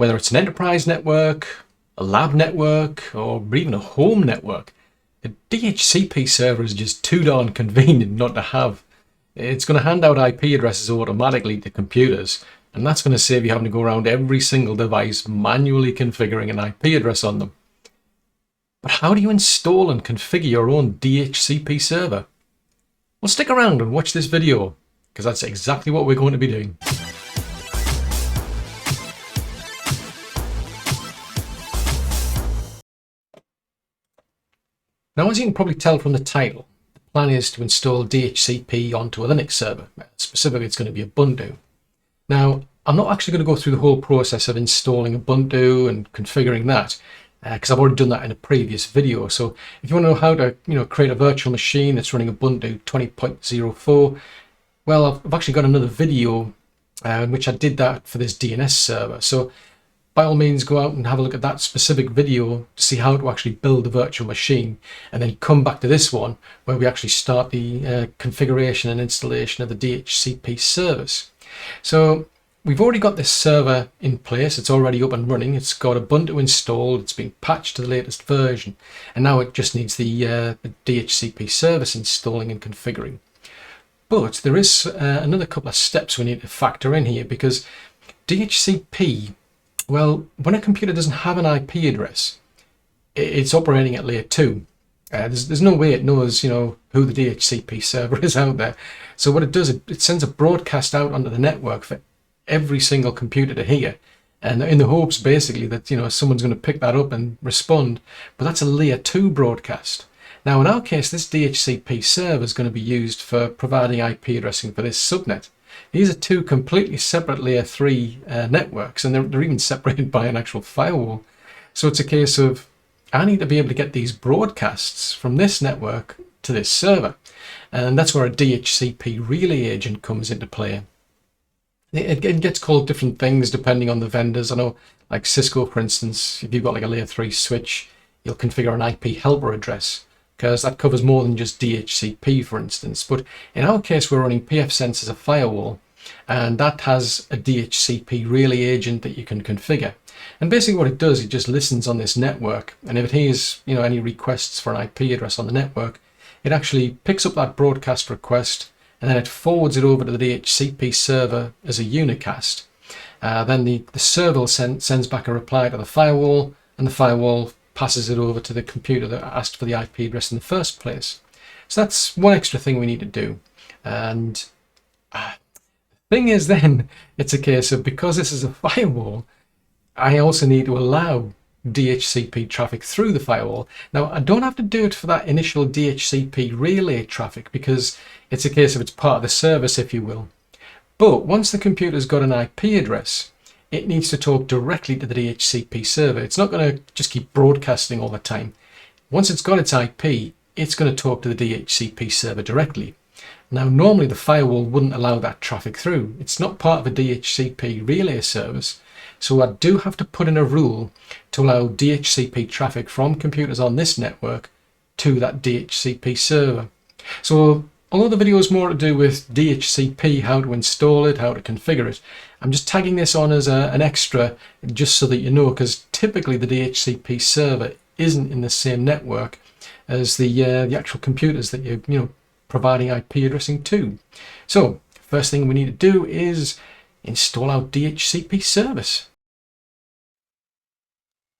whether it's an enterprise network, a lab network, or even a home network. The DHCP server is just too darn convenient not to have. It's going to hand out IP addresses automatically to computers, and that's going to save you having to go around every single device manually configuring an IP address on them. But how do you install and configure your own DHCP server? Well, stick around and watch this video, because that's exactly what we're going to be doing. Now, as you can probably tell from the title, the plan is to install DHCP onto a Linux server. Specifically, it's going to be Ubuntu. Now, I'm not actually going to go through the whole process of installing Ubuntu and configuring that, because I've already done that in a previous video. So if you want to know how to create a virtual machine that's running Ubuntu 20.04, well, I've actually got another video in which I did that for this DNS server. So by all means, go out and have a look at that specific video to see how to actually build a virtual machine, and then come back to this one where we actually start the configuration and installation of the DHCP service. So we've already got this server in place. It's already up and running. It's got Ubuntu installed. It's been patched to the latest version, and now it just needs the DHCP service installing and configuring. But there is another couple of steps we need to factor in here, because DHCP, well, when a computer doesn't have an IP address, it's operating at layer 2. There's no way it knows, who the DHCP server is out there. So what it does, it sends a broadcast out onto the network for every single computer to hear, and in the hopes basically that someone's going to pick that up and respond. But that's a layer 2 broadcast. Now, in our case, this DHCP server is going to be used for providing IP addressing for this subnet. These are two completely separate layer 3 networks, and they're even separated by an actual firewall. So it's a case of, I need to be able to get these broadcasts from this network to this server. And that's where a DHCP Relay Agent comes into play. It gets called different things depending on the vendors. I know, like Cisco, for instance, if you've got like a layer 3 switch, you'll configure an IP helper address, because that covers more than just DHCP, for instance. But in our case, we're running pfSense as a firewall, and that has a DHCP Relay Agent that you can configure. And basically what it does, it just listens on this network, and if it hears any requests for an IP address on the network, it actually picks up that broadcast request, and then it forwards it over to the DHCP server as a unicast. Then the server sends back a reply to the firewall, and the firewall passes it over to the computer that asked for the IP address in the first place. So that's one extra thing we need to do. And the thing is then, it's a case of, because this is a firewall, I also need to allow DHCP traffic through the firewall. Now, I don't have to do it for that initial DHCP relay traffic, because it's a case of it's part of the service, if you will. But once the computer's got an IP address, it needs to talk directly to the DHCP server. It's not going to just keep broadcasting all the time. Once it's got its IP, it's going to talk to the DHCP server directly. Now, normally the firewall wouldn't allow that traffic through. It's not part of a DHCP relay service. So I do have to put in a rule to allow DHCP traffic from computers on this network to that DHCP server. So although the video is more to do with DHCP, how to install it, how to configure it, I'm just tagging this on as an extra, just so that you know, because typically the DHCP server isn't in the same network as the actual computers that you're providing IP addressing to. So first thing we need to do is install our DHCP service.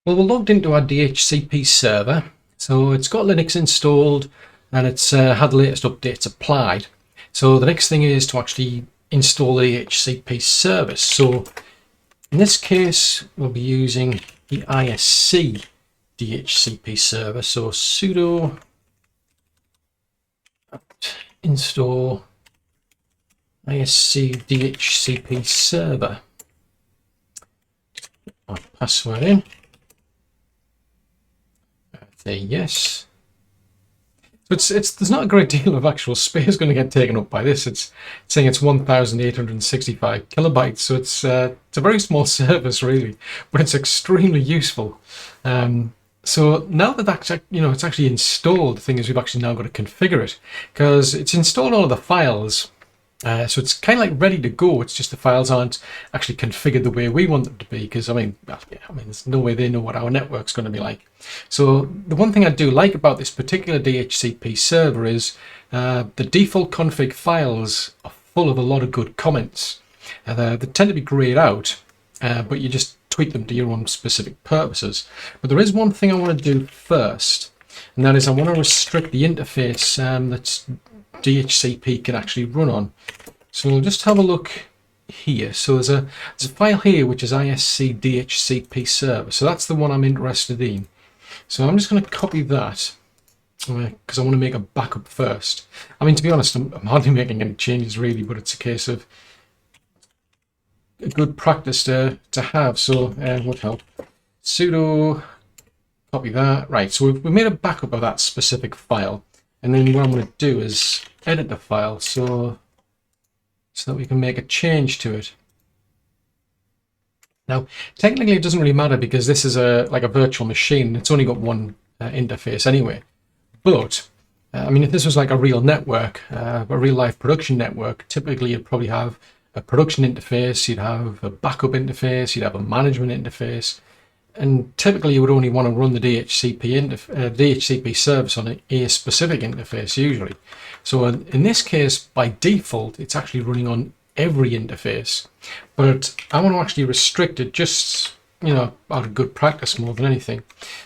Well, we're logged into our DHCP server, so it's got Linux installed, and it's had the latest updates applied. So the next thing is to actually install the DHCP service. So in this case, we'll be using the ISC DHCP server. So sudo install ISC DHCP server. Our password in. Say yes. So there's not a great deal of actual space going to get taken up by this. It's saying it's 1,865 kilobytes, so it's a very small service really, but it's extremely useful. So now that that's it's actually installed, the thing is we've actually now got to configure it, because it's installed all of the files, So it's kind of like ready to go. It's just the files aren't actually configured the way we want them to be, because I mean, there's no way they know what our network's going to be like. So the one thing I do like about this particular DHCP server is the default config files are full of a lot of good comments. They tend to be grayed out, but you just tweak them to your own specific purposes. But there is one thing I want to do first, and that is I want to restrict the interface that's DHCP can actually run on. So we'll just have a look here. So there's a file here which is isc-dhcp-server. So that's the one I'm interested in. So I'm just going to copy that because I want to make a backup first. I mean, to be honest, I'm hardly making any changes really, but it's a case of a good practice to have. So would help. Sudo, copy that. Right, so we've made a backup of that specific file. And then what I'm going to do is edit the file so that we can make a change to it. Now, technically it doesn't really matter because this is like a virtual machine. It's only got one interface anyway. But, I mean, if this was like a real network, a real life production network, typically you'd probably have a production interface, you'd have a backup interface, you'd have a management interface. And typically you would only want to run the DHCP service on a specific interface usually. So in this case, by default, it's actually running on every interface. But I want to actually restrict it just, out of good practice more than anything.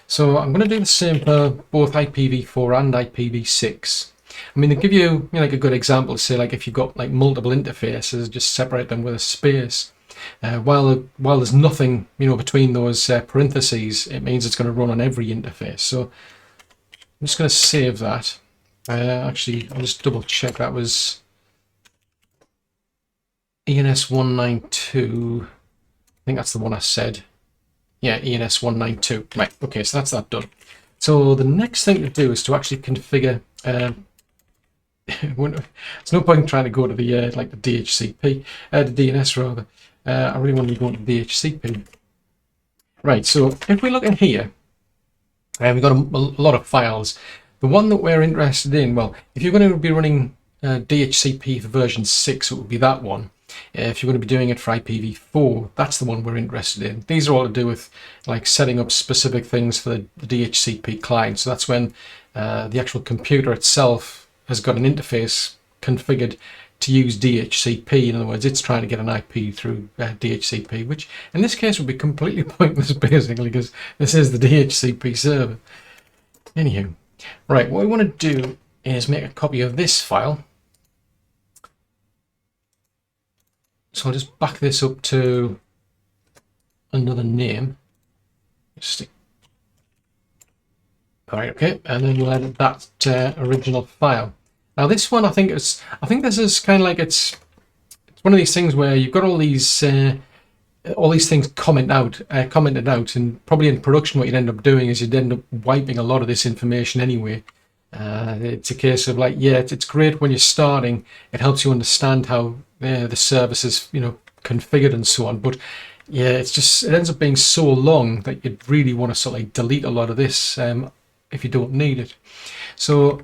So I'm going to do the same for both IPv4 and IPv6. I mean, they give you, like a good example to say, like if you've got like multiple interfaces, just separate them with a space. While there's nothing between those parentheses, it means it's going to run on every interface. So I'm just going to save that. Actually, I'll just double check that was ENS 192. I think that's the one I said. Yeah, ENS 192. Right. Okay, so that's that done. So the next thing to do is to actually configure. There's no point in trying to go to the like the DHCP, the DNS rather. I really want to go to DHCP. Right, so if we look in here, we've got a lot of files. The one that we're interested in, well, if you're going to be running DHCP for version 6, it would be that one. If you're going to be doing it for IPv4, that's the one we're interested in. These are all to do with like setting up specific things for the DHCP client. So that's when the actual computer itself has got an interface configured to use DHCP. In other words, it's trying to get an IP through DHCP, which in this case would be completely pointless basically because this is the DHCP server. Anywho, right, what we want to do is make a copy of this file. So I'll just back this up to another name. All right, okay, and then we'll edit that original file. Now this one, I think this is kind of like it's one of these things where you've got all these things commented out, and probably in production what you'd end up doing is you'd end up wiping a lot of this information anyway. It's a case of like, yeah, it's great when you're starting. It helps you understand how the service is, configured and so on. But yeah, it ends up being so long that you'd really want to sort of like delete a lot of this if you don't need it. So,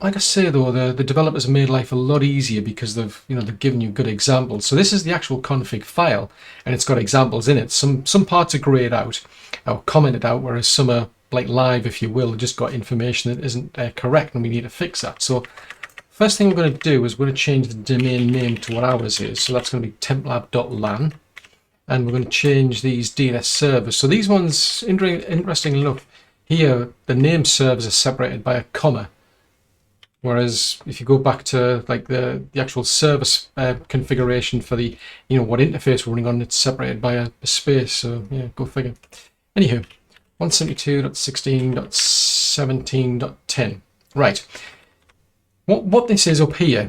like I say though, the developers have made life a lot easier because they've given you good examples. So this is the actual config file, and it's got examples in it. Some parts are grayed out or commented out, whereas some are like live, if you will, just got information that isn't correct, and we need to fix that. So first thing we're going to do is we're going to change the domain name to what ours is. So that's going to be templab.lan, and we're going to change these DNS servers. So these ones, interestingly enough, here the name servers are separated by a comma. Whereas if you go back to like the actual service configuration for the what interface we're running on, it's separated by a space. So yeah, go figure. Anywho, 172.16.17.10. Right. What this is up here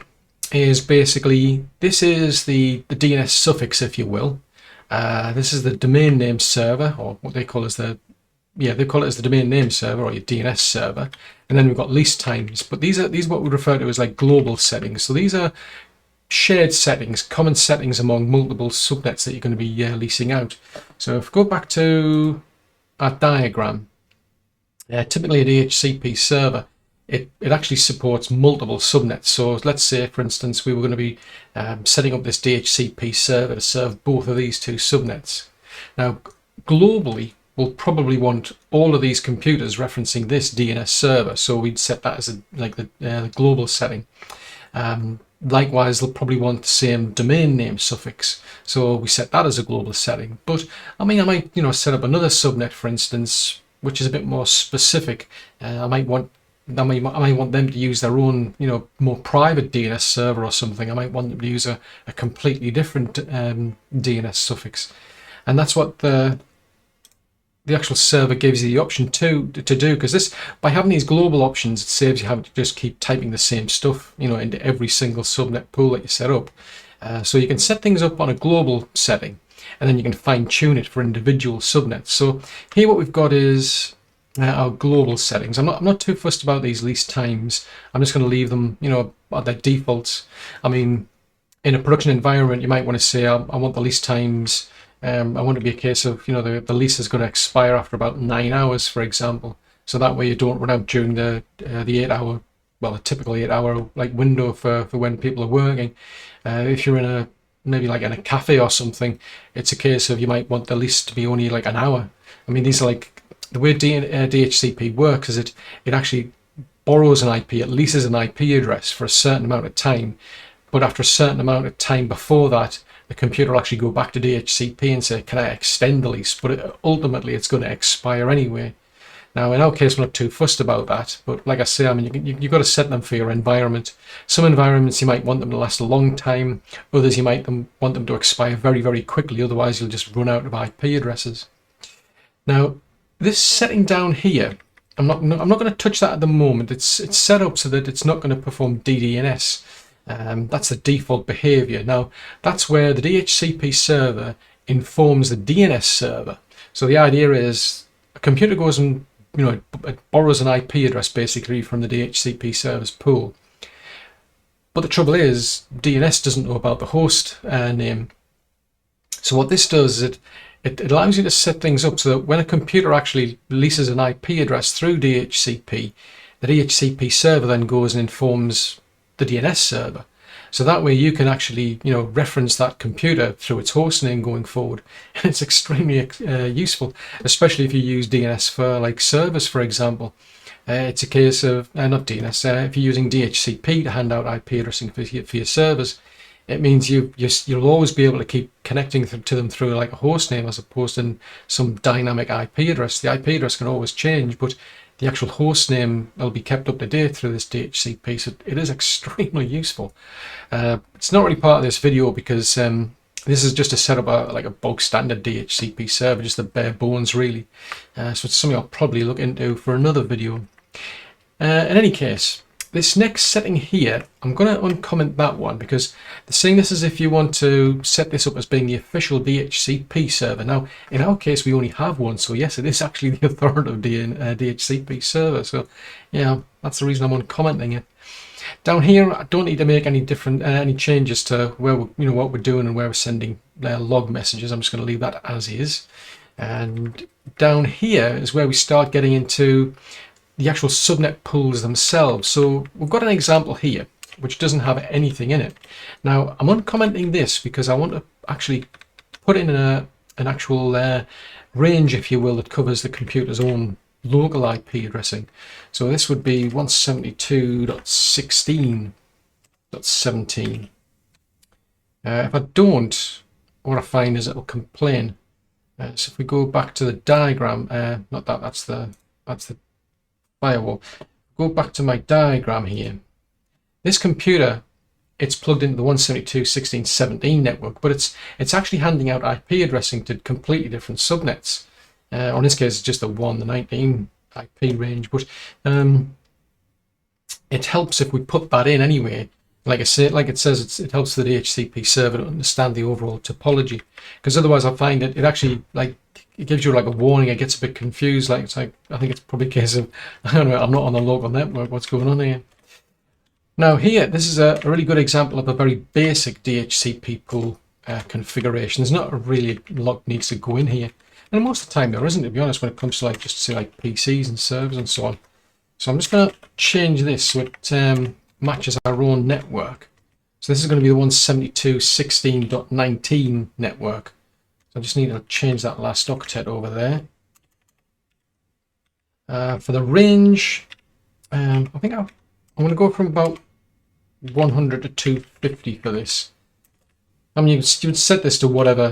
is basically this is the DNS suffix, if you will. This is the domain name server, or what they call as the domain name server or your DNS server, and then we've got lease times. But these are what we refer to as like global settings. So these are shared settings, common settings among multiple subnets that you're going to be leasing out. So if we go back to our diagram, typically a DHCP server it actually supports multiple subnets. So let's say, for instance, we were going to be setting up this DHCP server to serve both of these two subnets. Now, globally, we'll probably want all of these computers referencing this DNS server. So we'd set that as the global setting. Likewise, they'll probably want the same domain name suffix, so we set that as a global setting. But I might set up another subnet, for instance, which is a bit more specific. I might want them to use their own more private DNS server or something. I might want them to use a completely different DNS suffix, and that's what the actual server gives you the option to do, because this, by having these global options, it saves you having to just keep typing the same stuff into every single subnet pool that you set up. So you can set things up on a global setting, and then you can fine tune it for individual subnets. So here what we've got is our global settings. I'm not too fussed about these least times. I'm just going to leave them at their defaults. In a production environment, you might want to say I want the least times. I want it to be a case of the lease is going to expire after about 9 hours, for example. So that way you don't run out during the 8 hour, well, a typical 8 hour window for when people are working. If you're in maybe in a cafe or something, it's a case of you might want the lease to be only an hour. These are the way DHCP works is it actually borrows an IP, it leases an IP address for a certain amount of time, but after a certain amount of time before that, the computer will actually go back to DHCP and say, can I extend the lease? But ultimately, it's going to expire anyway. Now, in our case, we're not too fussed about that. But like I say, you've got to set them for your environment. Some environments, you might want them to last a long time. Others, you might want them to expire very, very quickly. Otherwise, you'll just run out of IP addresses. Now, this setting down here, I'm not going to touch that at the moment. It's set up so that it's not going to perform DDNS. That's the default behavior. Now, that's where the DHCP server informs the DNS server. So the idea is a computer goes and it borrows an IP address basically from the DHCP server's pool. But the trouble is DNS doesn't know about the host name. So what this does is it allows you to set things up so that when a computer actually leases an IP address through DHCP, the DHCP server then goes and informs the DNS server. So that way you can actually reference that computer through its host name going forward. And it's extremely useful, especially if you use DNS for servers, for example. It's a case of not DNS. If you're using DHCP to hand out IP addressing for your servers, it means you'll always be able to keep connecting to them through a host name as opposed to some dynamic IP address. The IP address can always change, but the actual host name will be kept up to date through this DHCP, so it is extremely useful. It's not really part of this video because this is just to set up a bog standard DHCP server, just the bare bones really. So it's something I'll probably look into for another video. In any case, this next setting here, I'm going to uncomment that one because they're saying this is if you want to set this up as being the official DHCP server. Now, in our case, we only have one, so yes, it is actually the authoritative DHCP server. So, yeah, that's the reason I'm uncommenting it. Down here, I don't need to make any changes to where what we're doing and where we're sending log messages. I'm just going to leave that as is. And down here is where we start getting into the actual subnet pools themselves. So we've got an example here which doesn't have anything in it. Now I'm uncommenting this because I want to actually put in an actual range, if you will, that covers the computer's own local IP addressing. So this would be 172.16.17. If I don't, what I find is it'll complain. So if we go back to the diagram, that's the firewall. Go back to my diagram here. This computer, it's plugged into the 172.16.17 network, but it's actually handing out IP addressing to completely different subnets. In this case, it's just the 19 IP range, but it helps if we put that in anyway. Like it says, it helps the DHCP server to understand the overall topology, because otherwise I find it actually it gives you a warning. It gets a bit confused. I think it's probably a case of, I don't know, I'm not on the local network. What's going on here? Now here, this is a really good example of a very basic DHCP pool configuration. There's not really a lot needs to go in here, and most of the time there isn't, to be honest, when it comes to just say PCs and servers and so on. So I'm just going to change this so it matches our own network. So this is going to be the 172.16.19 network. So I just need to change that last octet over there. For the range, I think I'm going to go from about 100 to 250 for this. I mean, you would set this to whatever,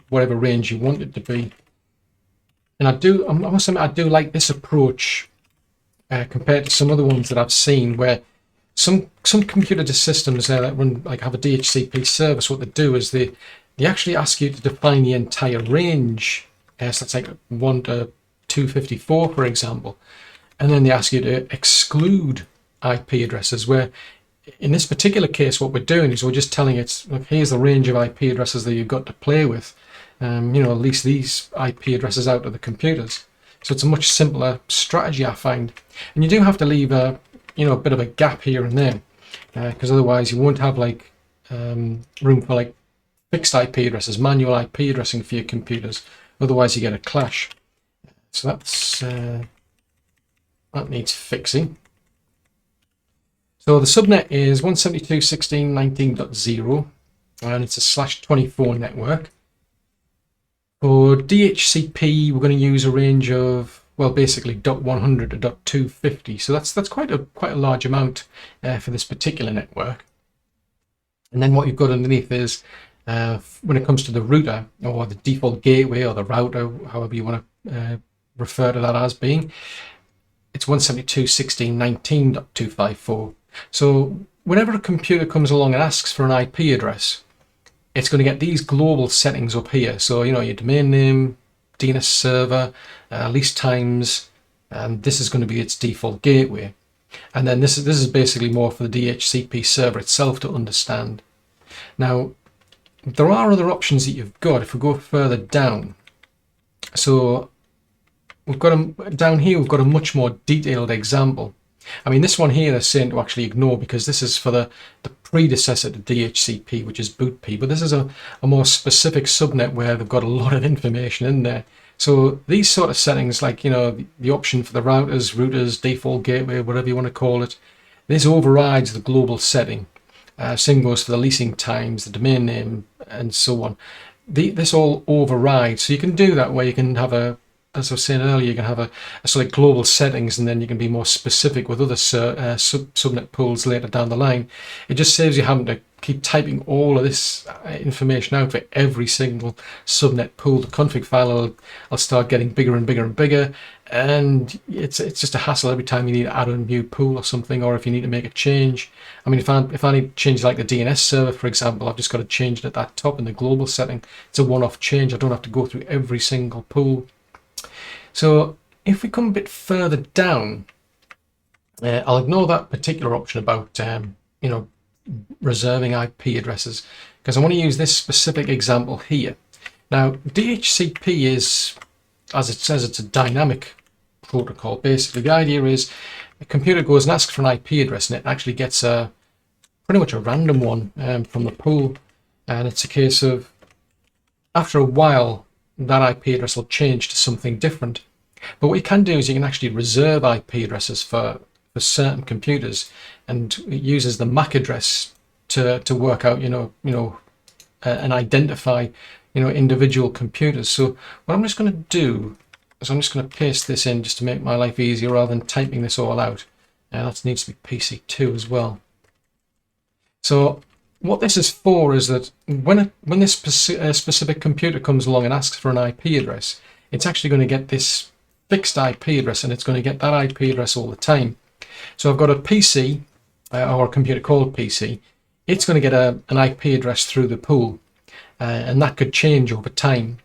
whatever range you want it to be. And I must admit, I do like this approach compared to some other ones that I've seen, where some computer systems that run, like, have a DHCP service. What they do is they actually ask you to define the entire range. So that's like 1 to 254, for example, and then they ask you to exclude IP addresses, where in this particular case what we're doing is we're just telling it, look, here's the range of IP addresses that you've got to play with. At least these IP addresses out of the computers. So it's a much simpler strategy, I find. And you do have to leave a bit of a gap here and there, because otherwise you won't have like room for like fixed IP addresses, manual IP addressing for your computers. Otherwise you get a clash. So that needs fixing. So the subnet is 172.16.19.0 and it's a /24 network. For DHCP, we're going to use a range of, well, basically .100 to .250. So that's quite a large amount for this particular network. And then what you've got underneath is, when it comes to the router or the default gateway or the router, however you want to refer to that as being, it's 172.16.19.254. So whenever a computer comes along and asks for an IP address, it's going to get these global settings up here. So, your domain name, DNS server, lease times, and this is going to be its default gateway. And then this is basically more for the DHCP server itself to understand. Now, there are other options that you've got if we go further down. So we've got down here, we've got a much more detailed example. I mean, this one here is saying to actually ignore, because this is for the predecessor to DHCP, which is BootP, but this is a more specific subnet where they've got a lot of information in there. So these sort of settings, like, the option for the routers, default gateway, whatever you want to call it, this overrides the global setting. Same goes for the leasing times, the domain name, and so on. This all overrides. So you can do that where you can have as I was saying earlier, you can have a sort of global settings, and then you can be more specific with other subnet pools later down the line. It just saves you having to keep typing all of this information out for every single subnet pool. The config file will start getting bigger and bigger and bigger, and it's just a hassle every time you need to add a new pool or something, or if you need to make a change. I mean, if I need to change like the DNS server, for example, I've just got to change it at that top in the global setting. It's a one-off change. I don't have to go through every single pool. So if we come a bit further down, I'll ignore that particular option about reserving IP addresses, because I want to use this specific example here. Now, DHCP is, as it says, it's a dynamic protocol. Basically, the idea is a computer goes and asks for an IP address, and it actually gets pretty much a random one from the pool, and it's a case of, after a while, that IP address will change to something different. But what you can do is you can actually reserve IP addresses for certain computers, and it uses the MAC address to work out, and identify, individual computers. So what I'm just going to do is I'm just going to paste this in just to make my life easier rather than typing this all out. That needs to be PC2 as well. So what this is for is that when this specific computer comes along and asks for an IP address, it's actually going to get this fixed IP address, and it's going to get that IP address all the time. So I've got a PC, or a computer called PC. It's going to get an IP address through the pool, and that could change over time.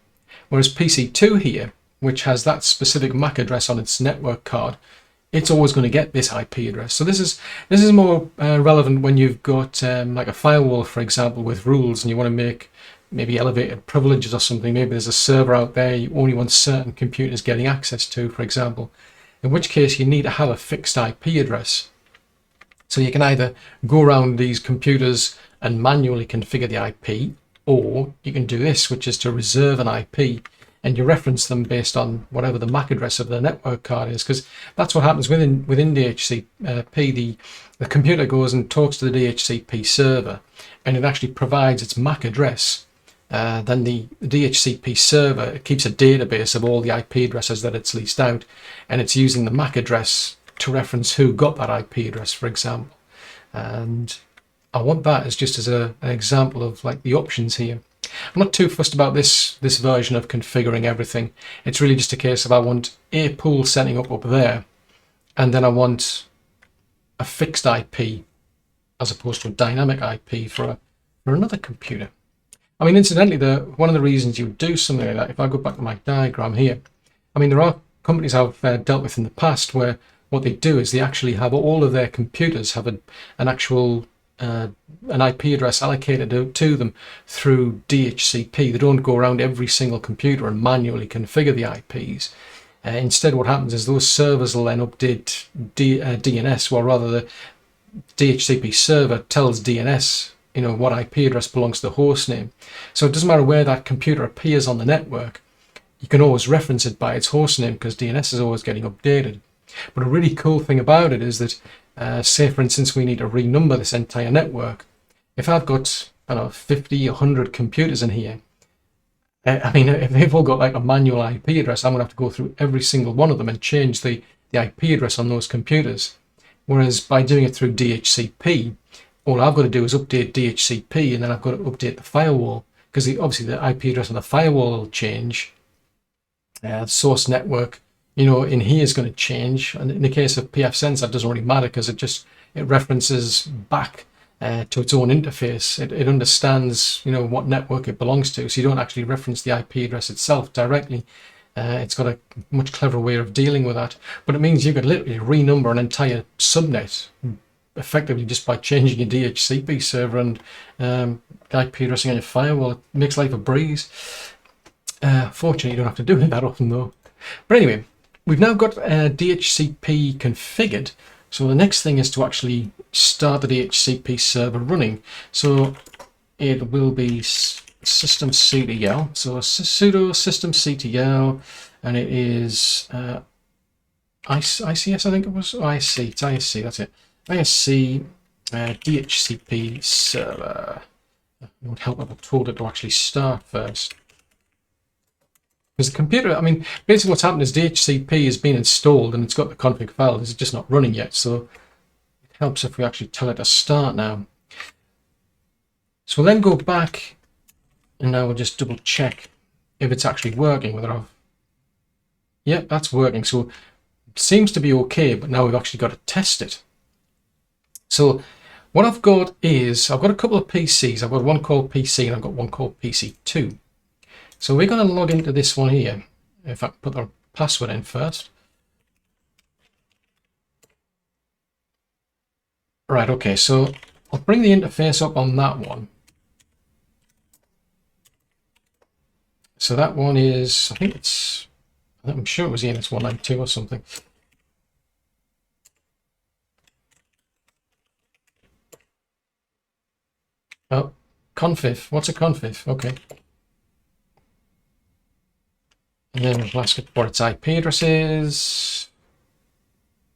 Whereas PC2 here, which has that specific MAC address on its network card, it's always going to get this IP address. So this is more relevant when you've got like a firewall, for example, with rules, and you want to make maybe elevated privileges or something. Maybe there's a server out there you only want certain computers getting access to, for example, in which case you need to have a fixed IP address. So you can either go around these computers and manually configure the IP, or you can do this, which is to reserve an IP. and you reference them based on whatever the MAC address of the network card is, because that's what happens within DHCP. The computer goes and talks to the DHCP server, and it actually provides its MAC address. Then the DHCP server keeps a database of all the IP addresses that it's leased out, and it's using the MAC address to reference who got that IP address, for example. And I want that as just as an example of like the options here. I'm not too fussed about this version of configuring everything. It's really just a case of I want a pool setting up there, and then I want a fixed IP as opposed to a dynamic IP for another computer. I mean, incidentally, one of the reasons you would do something like that, if I go back to my diagram here, I mean, there are companies I've dealt with in the past where what they do is they actually have all of their computers have an actual an IP address allocated to them through DHCP. They don't go around every single computer and manually configure the IPs. Instead, what happens is those servers will then update DNS, or rather the DHCP server tells DNS, what IP address belongs to the host name. So it doesn't matter where that computer appears on the network, you can always reference it by its host name because DNS is always getting updated. But a really cool thing about it is that, say for instance, we need to renumber this entire network. If I've got, 50, 100 computers in here, I mean, if they've all got like a manual IP address, I'm going to have to go through every single one of them and change the IP address on those computers. Whereas by doing it through DHCP, all I've got to do is update DHCP, and then I've got to update the firewall, because obviously the IP address on the firewall will change. The source network, in here is going to change. And in the case of pfSense, that doesn't really matter because it references back to its own interface. It understands, what network it belongs to. So you don't actually reference the IP address itself directly. It's got a much cleverer way of dealing with that. But it means you could literally renumber an entire subnet effectively just by changing your DHCP server and IP addressing on your firewall. It makes life a breeze. Fortunately, you don't have to do it that often though. But anyway, we've now got DHCP configured. So the next thing is to actually start the DHCP server running. So it will be systemctl. So sudo systemctl, and it is ICS, I think it was. ISC, it's ISC, that's it. ISC DHCP server. It would help if I told it to actually start first. Because the computer, I mean, basically what's happened is DHCP has been installed and it's got the config file. It's just not running yet. So it helps if we actually tell it to start now. So we'll then go back and now we'll just double check if it's actually working. Yep, that's working. So it seems to be okay, but now we've actually got to test it. So what I've got is, I've got a couple of PCs. I've got one called PC and I've got one called PC2. So we're going to log into this one here. In fact, put the password in first. Right, okay, so I'll bring the interface up on that one. So that one is, I'm sure it was ENS 192 or something. Oh, confiv. What's a confiv? Okay. And then we'll ask it what its IP address is.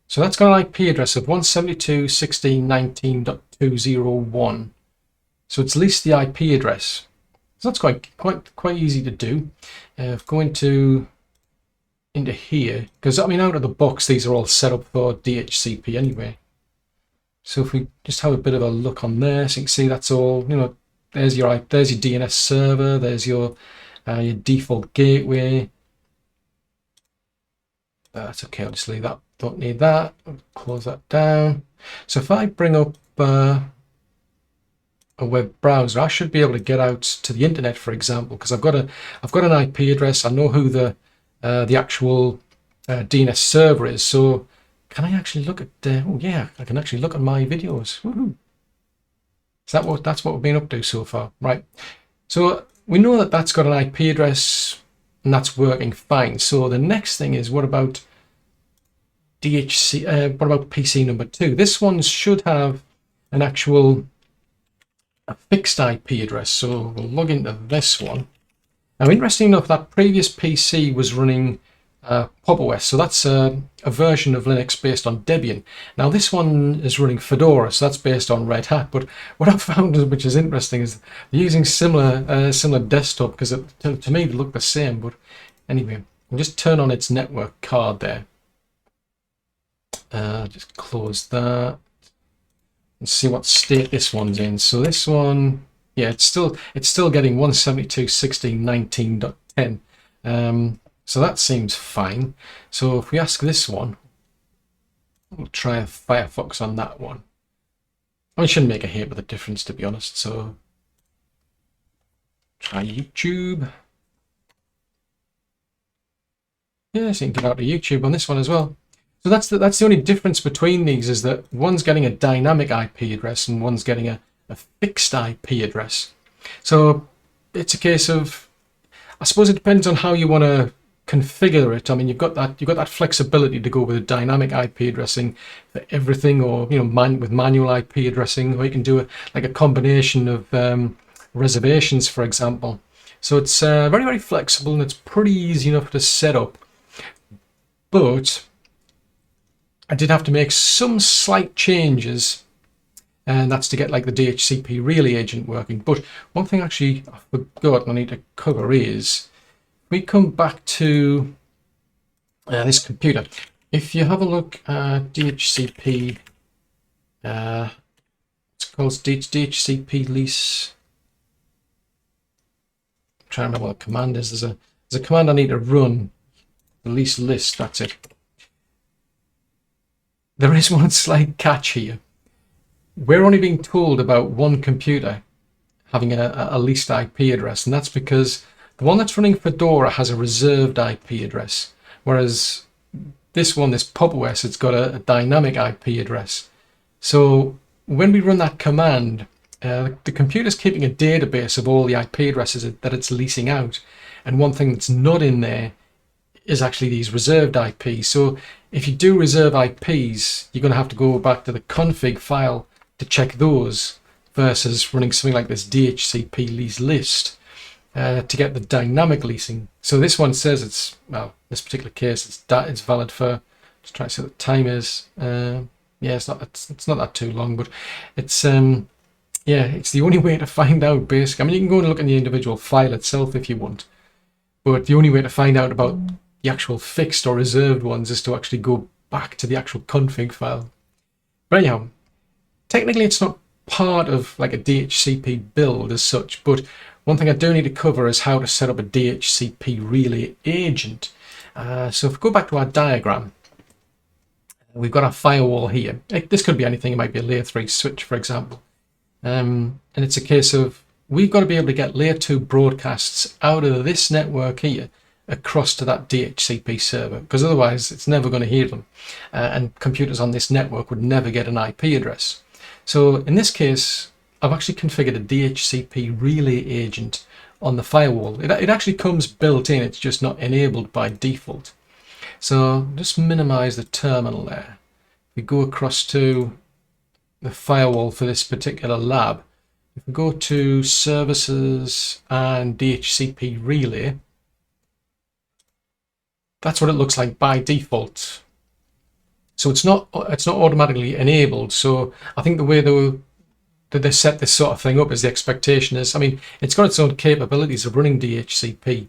So that's got an IP address of 172.16.19.201. So it's leased the IP address. So that's quite easy to do. Go into here, because I mean, out of the box, these are all set up for DHCP anyway. So if we just have a bit of a look on there, so you can see that's all, there's your DNS server, there's your default gateway. That's okay, I'll just leave that, don't need that. I'll close that down. So if I bring up a web browser, I should be able to get out to the internet, for example, because I've got an IP address. I know who the actual DNS server is. So can I actually look at? Oh yeah, I can actually look at my videos. Woohoo! That's what we've been up to so far, right? So we know that that's got an IP address and that's working fine. So the next thing is, what about what about PC number 2? This one should have an actual fixed IP address. So we'll log into this one, Now, interesting enough, that previous PC was running Pop! OS, so that's a version of Linux based on Debian. Now, this one is running Fedora, so that's based on Red Hat. But what I've found, which is interesting, is they're using similar desktop, because to me they look the same. But anyway, I'll just turn on its network card there. Just close that and see what state this one's in. So this one, yeah, it's still getting 172.16.19.10. So that seems fine. So if we ask this one, we'll try a Firefox on that one. I shouldn't make a heap of the difference, to be honest. So try YouTube. Yeah, so you can get out to YouTube on this one as well. So that's the only difference between these, is that one's getting a dynamic IP address and one's getting a fixed IP address. So it's a case of, I suppose it depends on how you want to configure it. I mean, you've got that flexibility to go with a dynamic IP addressing for everything, or with manual IP addressing, or you can do like a combination of reservations, for example. So it's very, very flexible, and it's pretty easy enough to set up. But I did have to make some slight changes, and that's to get like the DHCP Relay Agent working. But one thing actually I forgot I need to cover is, we come back to this computer. If you have a look at DHCP, it's called DHCP lease. I'm trying to remember what the command is. There's a command I need to run. The lease list. That's it. There is one slight catch here. We're only being told about one computer having a leased IP address, and that's because the one that's running Fedora has a reserved IP address, whereas this Pop! OS, it's got a dynamic IP address. So when we run that command, the computer's keeping a database of all the IP addresses that it's leasing out, and one thing that's not in there is actually these reserved IPs. So if you do reserve IPs, you're going to have to go back to the config file to check those, versus running something like this DHCP lease list to get the dynamic leasing. So this one says it's, well, in this particular case, it's valid for, just try to see what the time is. Yeah, it's not that too long, but it's yeah, it's the only way to find out, basically. I mean, you can go and look in the individual file itself if you want, but the only way to find out about the actual fixed or reserved ones is to actually go back to the actual config file. But anyhow, technically it's not part of like a DHCP build as such, but one thing I do need to cover is how to set up a DHCP Relay Agent. So if we go back to our diagram, we've got our firewall here. This could be anything. It might be a layer 3 switch, for example. And it's a case of, we've got to be able to get layer 2 broadcasts out of this network here across to that DHCP server, because otherwise it's never going to hear them, and computers on this network would never get an IP address. So in this case, I've actually configured a DHCP Relay Agent on the firewall. It actually comes built in, it's just not enabled by default. So just minimize the terminal there. We go across to the firewall for this particular lab. If we go to services and DHCP Relay, that's what it looks like by default. So it's not automatically enabled. So I think the way that they set this sort of thing up is, the expectation is, I mean, it's got its own capabilities of running DHCP.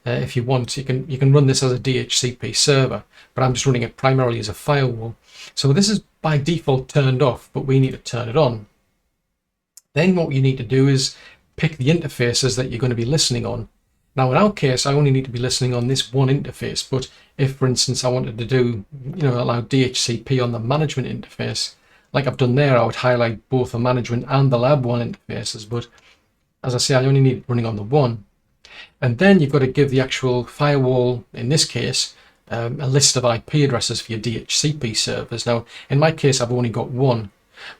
If you want, you can run this as a DHCP server, but I'm just running it primarily as a firewall. So this is by default turned off, but we need to turn it on. Then what you need to do is pick the interfaces that you're going to be listening on. Now in our case, I only need to be listening on this one interface, but if, for instance, I wanted to do, allow DHCP on the management interface, like I've done there, I would highlight both the management and the lab 1 interfaces, but as I say, I only need it running on the one. And then you've got to give the actual firewall, in this case, a list of IP addresses for your DHCP servers. Now, in my case, I've only got one.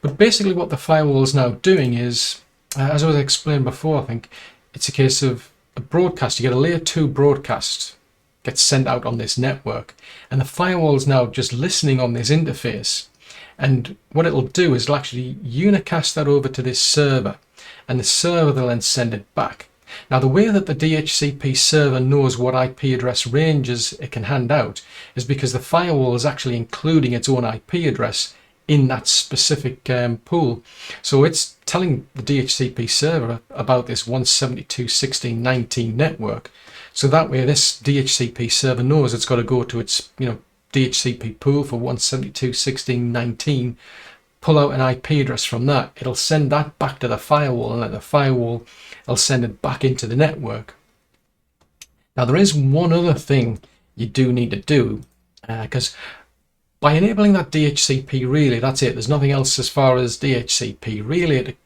But basically what the firewall is now doing is, as I was explained before, I think, it's a case of a broadcast. You get a layer 2 broadcast gets sent out on this network, and the firewall is now just listening on this interface. And what it'll do is it'll actually unicast that over to this server, and the server will then send it back. Now, the way that the DHCP server knows what IP address ranges it can hand out is because the firewall is actually including its own IP address in that specific pool. So it's telling the DHCP server about this 172.16.19 network. So that way this DHCP server knows it's got to go to its DHCP pool for 172.16.19, pull out an IP address from that. It'll send that back to the firewall, and then the firewall will send it back into the network. Now, there is one other thing you do need to do, because by enabling that DHCP relay, that's it. There's nothing else as far as DHCP relay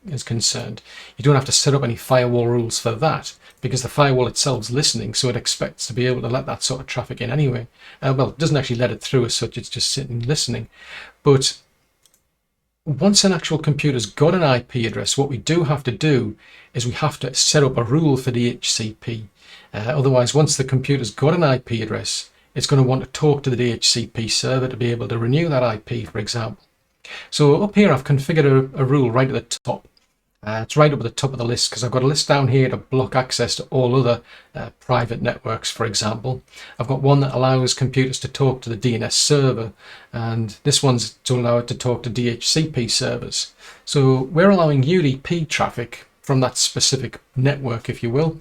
is concerned. You don't have to set up any firewall rules for that, because the firewall itself is listening, so it expects to be able to let that sort of traffic in anyway. Well, it doesn't actually let it through as such, it's just sitting listening. But once an actual computer's got an IP address, what we do have to do is we have to set up a rule for DHCP. Otherwise, once the computer's got an IP address, it's going to want to talk to the DHCP server to be able to renew that IP, for example. So up here, I've configured a rule right at the top. It's right up at the top of the list because I've got a list down here to block access to all other private networks, for example. I've got one that allows computers to talk to the DNS server, and this one's to allow it to talk to DHCP servers. So we're allowing UDP traffic from that specific network, if you will,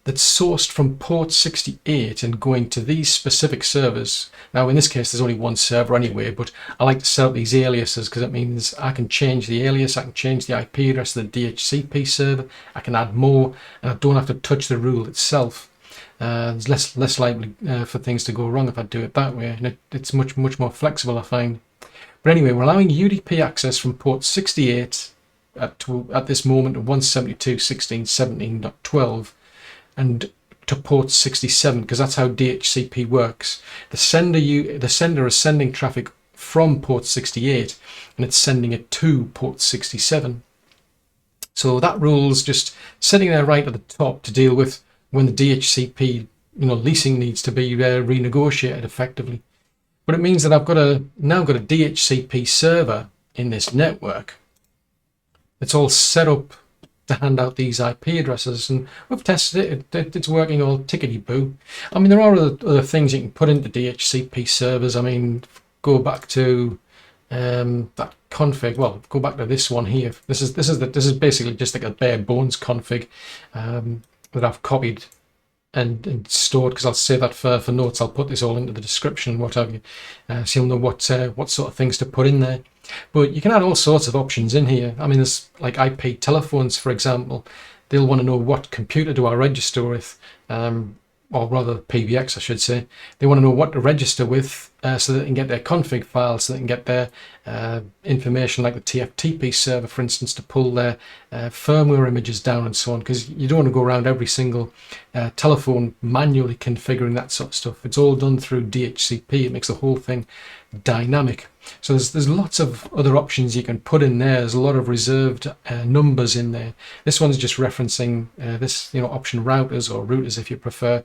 that's sourced from port 68 and going to these specific servers. Now, in this case, there's only one server anyway, but I like to set up these aliases because it means I can change the alias, I can change the IP address of the DHCP server, I can add more, and I don't have to touch the rule itself. It's less likely for things to go wrong if I do it that way, and it's much more flexible, I find. But anyway, we're allowing UDP access from port 68 at this moment of 172.16.17.12. and to port 67, because that's how DHCP works. The sender is sending traffic from port 68 and it's sending it to port 67. So that rule's just sitting there right at the top to deal with when the DHCP leasing needs to be renegotiated effectively. But it means that I've now got a DHCP server in this network. It's all set up to hand out these IP addresses, and we've tested it. It's working all tickety-boo. I mean, there are other things you can put into DHCP servers. I mean, go back to that config. Well, go back to this one here. This is basically just like a bare bones config that I've copied and stored, because I'll save that for notes. I'll put this all into the description and what have you, so you'll know what sort of things to put in there. But you can add all sorts of options in here. I mean, there's like IP telephones, for example. They'll want to know what computer do I register with, or rather PBX, I should say. They want to know what to register with so that they can get their config files, so they can get their information like the TFTP server, for instance, to pull their firmware images down and so on, because you don't want to go around every single telephone manually configuring that sort of stuff. It's all done through DHCP. It makes the whole thing dynamic. So there's lots of other options you can put in there. There's a lot of reserved numbers in there. This one's just referencing this option routers, or routers if you prefer,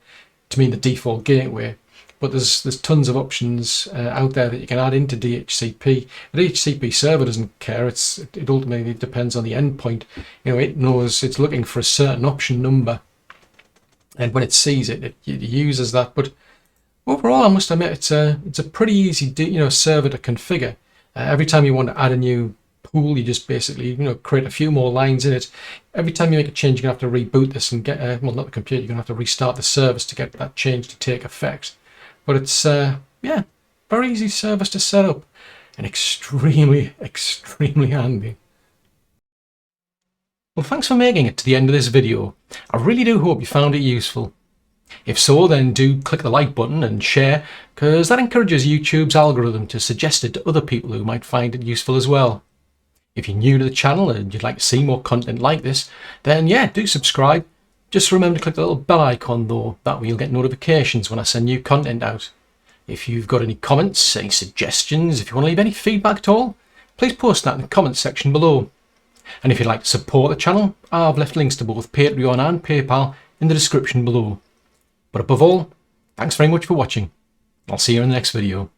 to mean the default gateway. But there's tons of options out there that you can add into DHCP. The DHCP server doesn't care. It ultimately depends on the endpoint. It knows it's looking for a certain option number, and when it sees it, it uses that. But overall, I must admit, it's a pretty easy server to configure. Every time you want to add a new pool, you just basically create a few more lines in it. Every time you make a change, you're going to have to reboot this and get well, not the computer. You're going to have to restart the service to get that change to take effect. But it's very easy service to set up and extremely handy. Well, thanks for making it to the end of this video. I really do hope you found it useful. If so, then do click the like button and share, because that encourages YouTube's algorithm to suggest it to other people who might find it useful as well. If you're new to the channel and you'd like to see more content like this, then do subscribe. Just remember to click the little bell icon though, that way you'll get notifications when I send new content out. If you've got any comments, any suggestions, if you want to leave any feedback at all, please post that in the comments section below. And if you'd like to support the channel, I've left links to both Patreon and PayPal in the description below. But above all, thanks very much for watching. I'll see you in the next video.